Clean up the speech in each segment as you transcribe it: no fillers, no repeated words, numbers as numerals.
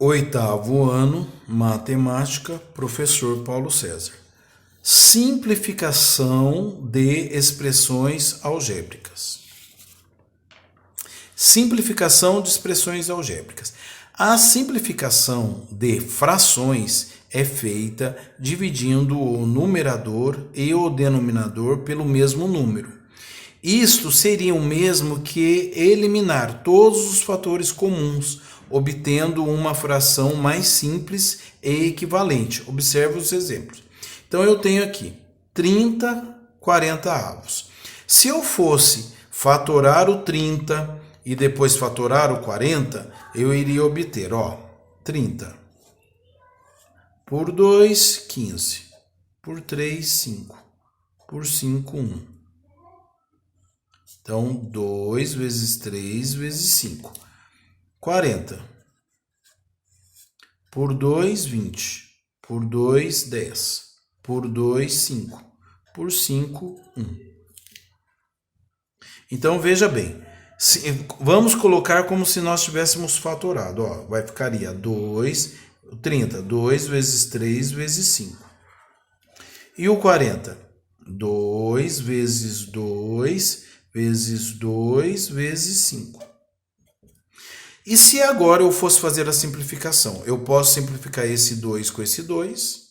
Oitavo ano, matemática, professor Paulo César. Simplificação de expressões algébricas. Simplificação de expressões algébricas. A simplificação de frações é feita dividindo o numerador e o denominador pelo mesmo número. Isto seria o mesmo que eliminar todos os fatores comuns, obtendo uma fração mais simples e equivalente. Observe os exemplos. Então, eu tenho aqui 30 40avos. Se eu fosse fatorar o 30 e depois fatorar o 40, eu iria obter, 30 por 2, 15, por 3, 5, por 5, 1. Então, 2 vezes 3 vezes 5. 40. Por 2, 20. Por 2, 10. Por 2, 5. Por 5, 1. Então, veja bem. Vamos colocar como se nós tivéssemos fatorado. Ficaria 30. 2 vezes 3 vezes 5. E o 40? 2 vezes 2 vezes 2 vezes 5. E se agora eu fosse fazer a simplificação? Eu posso simplificar esse 2 com esse 2,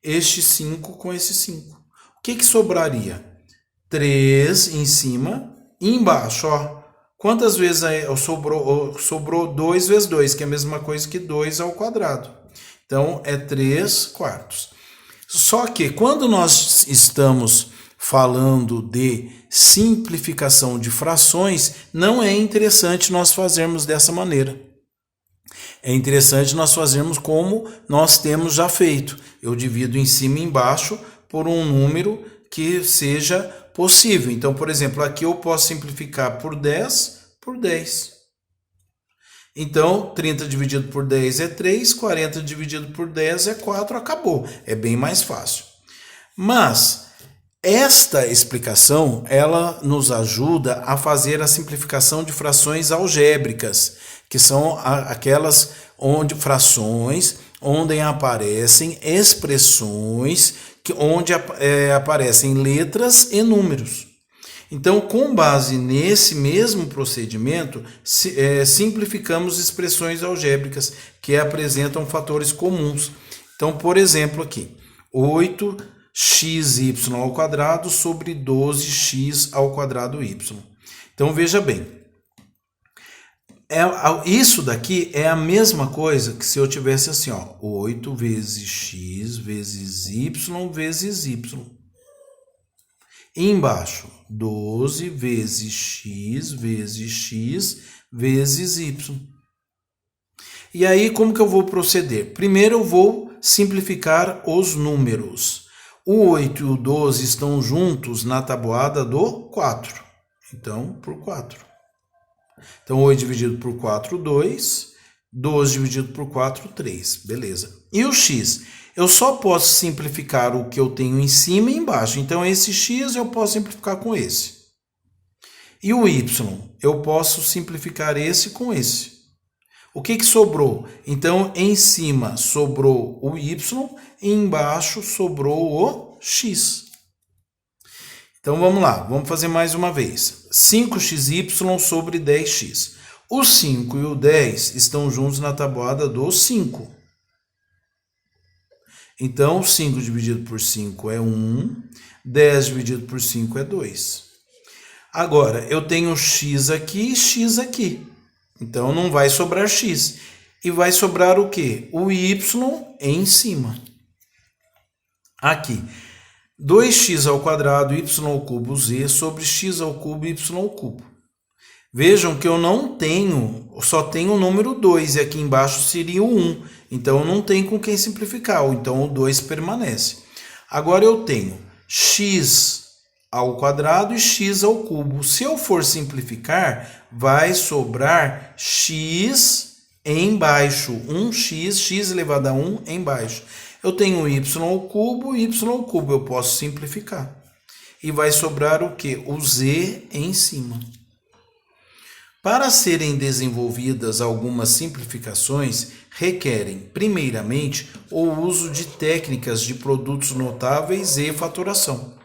este 5 com esse 5. O que sobraria? 3 em cima e embaixo, Quantas vezes sobrou 2 vezes 2, que é a mesma coisa que 2 ao quadrado. Então, é 3 quartos. Só que quando nós estamos falando de simplificação de frações, não é interessante nós fazermos dessa maneira. É interessante nós fazermos como nós temos já feito. Eu divido em cima e embaixo por um número que seja possível. Então, por exemplo, aqui eu posso simplificar por 10 por 10. Então, 30 dividido por 10 é 3, 40 dividido por 10 é 4, acabou. É bem mais fácil. Mas esta explicação, ela nos ajuda a fazer a simplificação de frações algébricas, que são aquelas frações onde aparecem expressões, onde aparecem letras e números. Então, com base nesse mesmo procedimento, simplificamos expressões algébricas que apresentam fatores comuns. Então, por exemplo, aqui, 8xy ao quadrado sobre 12x ao quadrado y. Então, veja bem, isso daqui é a mesma coisa que se eu tivesse assim, 8 vezes x vezes y vezes y. E embaixo, 12 vezes x vezes y. E aí, como que eu vou proceder? Primeiro eu vou simplificar os números. O 8 e o 12 estão juntos na tabuada do 4. Então, por 4. Então, 8 dividido por 4, 2. 12 dividido por 4, 3. Beleza. E o x? Eu só posso simplificar o que eu tenho em cima e embaixo. Então, esse x eu posso simplificar com esse. E o y? Eu posso simplificar esse com esse. O que sobrou? Então, em cima sobrou o y e embaixo sobrou o x. Então, vamos lá. Vamos fazer mais uma vez. 5xy sobre 10x. O 5 e o 10 estão juntos na tabuada do 5. Então, 5 dividido por 5 é 1. 10 dividido por 5 é 2. Agora, eu tenho x aqui e x aqui. Então, não vai sobrar x. E vai sobrar o quê? O y em cima. Aqui. 2x ao quadrado, y ao cubo, z, sobre x ao cubo, y ao cubo. Vejam que eu não tenho, só tenho o número 2, e aqui embaixo seria o 1. Então, não tem com quem simplificar, então o 2 permanece. Agora, eu tenho x ao quadrado e x ao cubo. Se eu for simplificar, vai sobrar x embaixo. 1x, x elevado a 1 embaixo. Eu tenho y ao cubo, eu posso simplificar. E vai sobrar o quê? O z em cima. Para serem desenvolvidas algumas simplificações, requerem, primeiramente, o uso de técnicas de produtos notáveis e fatoração.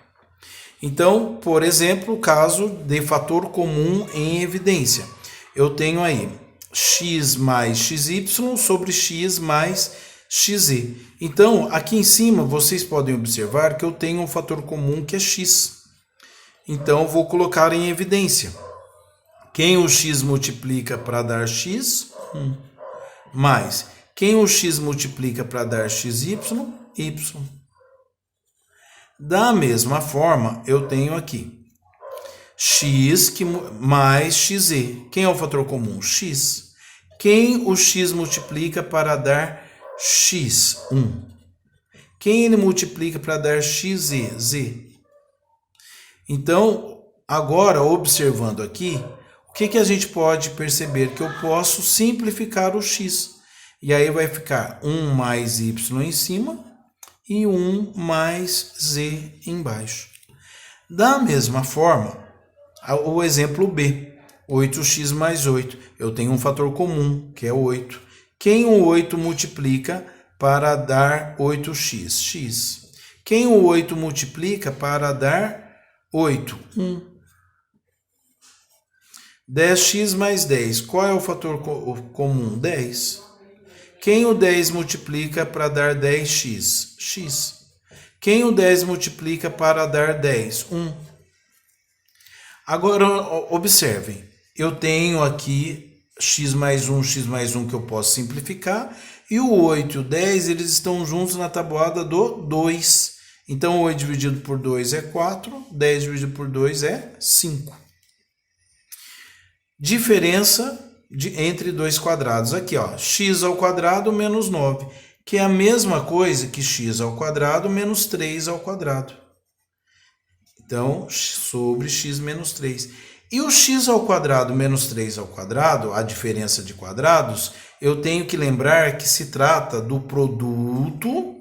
Então, por exemplo, o caso de fator comum em evidência. Eu tenho aí x mais xy sobre x mais xz. Então, aqui em cima, vocês podem observar que eu tenho um fator comum que é x. Então, vou colocar em evidência. Quem o x multiplica para dar x? 1. Mais quem o x multiplica para dar xy? Y. Da mesma forma, eu tenho aqui x mais xz. Quem é o fator comum? X. Quem o x multiplica para dar x? 1. Quem ele multiplica para dar xz? Z. Então, agora, observando aqui, o que a gente pode perceber? Que eu posso simplificar o x. E aí vai ficar 1 mais y em cima e 1 mais z embaixo. Da mesma forma, o exemplo B, 8x mais 8. Eu tenho um fator comum, que é 8. Quem o 8 multiplica para dar 8x? X. Quem o 8 multiplica para dar 8? 1. 10x mais 10. Qual é o fator comum? 10. Quem o 10 multiplica para dar 10x? X. Quem o 10 multiplica para dar 10? 1. Agora, observem. Eu tenho aqui x mais 1 que eu posso simplificar. E o 8 e o 10, eles estão juntos na tabuada do 2. Então, 8 dividido por 2 é 4. 10 dividido por 2 é 5. Diferença entre dois quadrados. Aqui, ó, x ao quadrado menos 9, que é a mesma coisa que x ao quadrado menos 3 ao quadrado. Então, sobre x menos 3. E o x ao quadrado menos 3 ao quadrado, a diferença de quadrados, eu tenho que lembrar que se trata do produto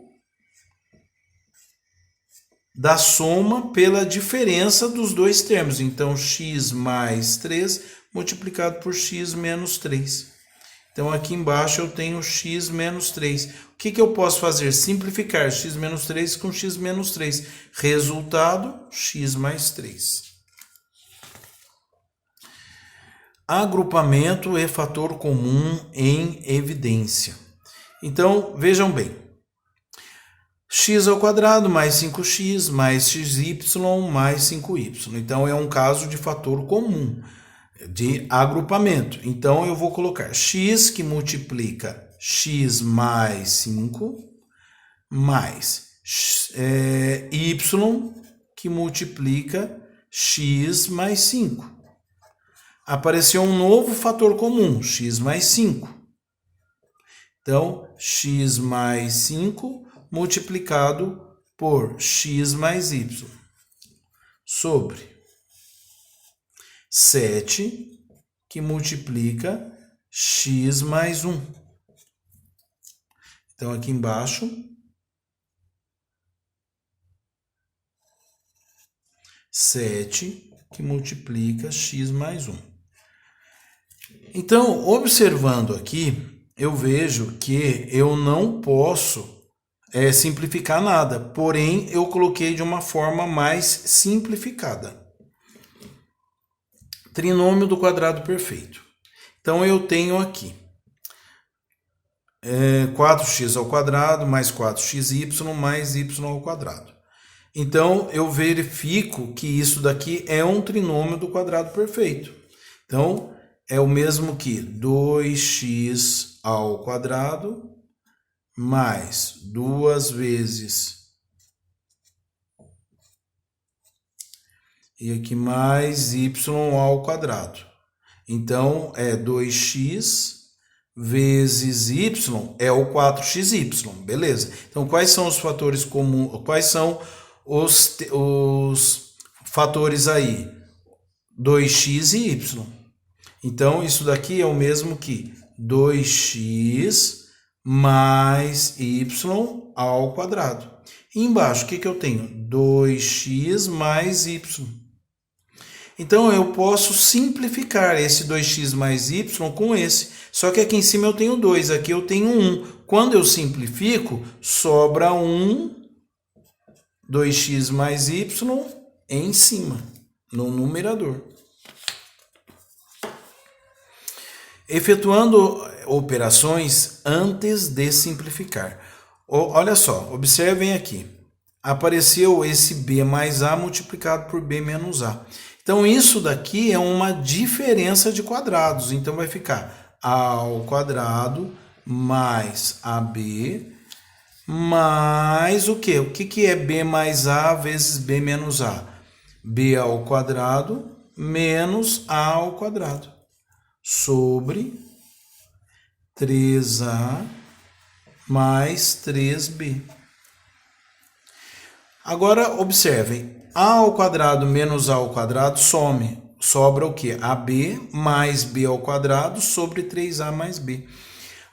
da soma pela diferença dos dois termos. Então, x mais 3 multiplicado por x menos 3. Então, aqui embaixo eu tenho x menos 3. O que eu posso fazer? Simplificar x menos 3 com x menos 3. Resultado, x mais 3. Agrupamento e fator comum em evidência. Então, vejam bem. X ao quadrado mais 5x mais xy mais 5y. Então, é um caso de fator comum, de agrupamento. Então, eu vou colocar x que multiplica x mais 5 mais y que multiplica x mais 5. Apareceu um novo fator comum, x mais 5. Então, x mais 5 multiplicado por x mais y sobre 7 que multiplica x mais 1. Então, aqui embaixo, 7 que multiplica x mais 1. Então, observando aqui, eu vejo que eu não posso simplificar nada, porém, eu coloquei de uma forma mais simplificada. Trinômio do quadrado perfeito. Então, eu tenho aqui 4x ao quadrado mais 4xy mais y ao quadrado. Então, eu verifico que isso daqui é um trinômio do quadrado perfeito. Então, é o mesmo que 2x ao quadrado mais 2 vezes e aqui mais y ao quadrado. Então, é 2x vezes y é o 4xy, beleza? Então, quais são os fatores comuns? Quais são os fatores aí? 2x e y. Então, isso daqui é o mesmo que 2x mais y ao quadrado. E embaixo, o que eu tenho? 2x mais y. Então eu posso simplificar esse 2x mais y com esse. Só que aqui em cima eu tenho 2, aqui eu tenho 1. Quando eu simplifico, sobra 2x mais y em cima, no numerador. Efetuando operações antes de simplificar. Olha só, observem aqui. Apareceu esse b mais a multiplicado por b menos a. Então, isso daqui é uma diferença de quadrados. Então, vai ficar a ao quadrado mais ab mais o quê? O que é b mais a vezes b menos a? B ao quadrado menos a ao quadrado sobre 3a mais 3b. Agora, observem. A ao quadrado menos a ao quadrado some. Sobra o quê? AB mais b ao quadrado sobre 3a mais b.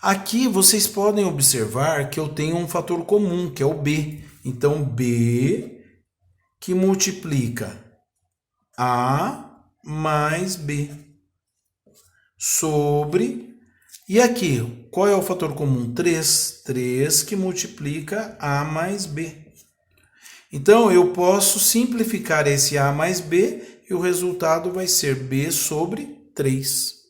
Aqui vocês podem observar que eu tenho um fator comum, que é o b. Então, b que multiplica a mais b sobre... E aqui, qual é o fator comum? 3. 3 que multiplica a mais b. Então, eu posso simplificar esse a mais b e o resultado vai ser b sobre 3.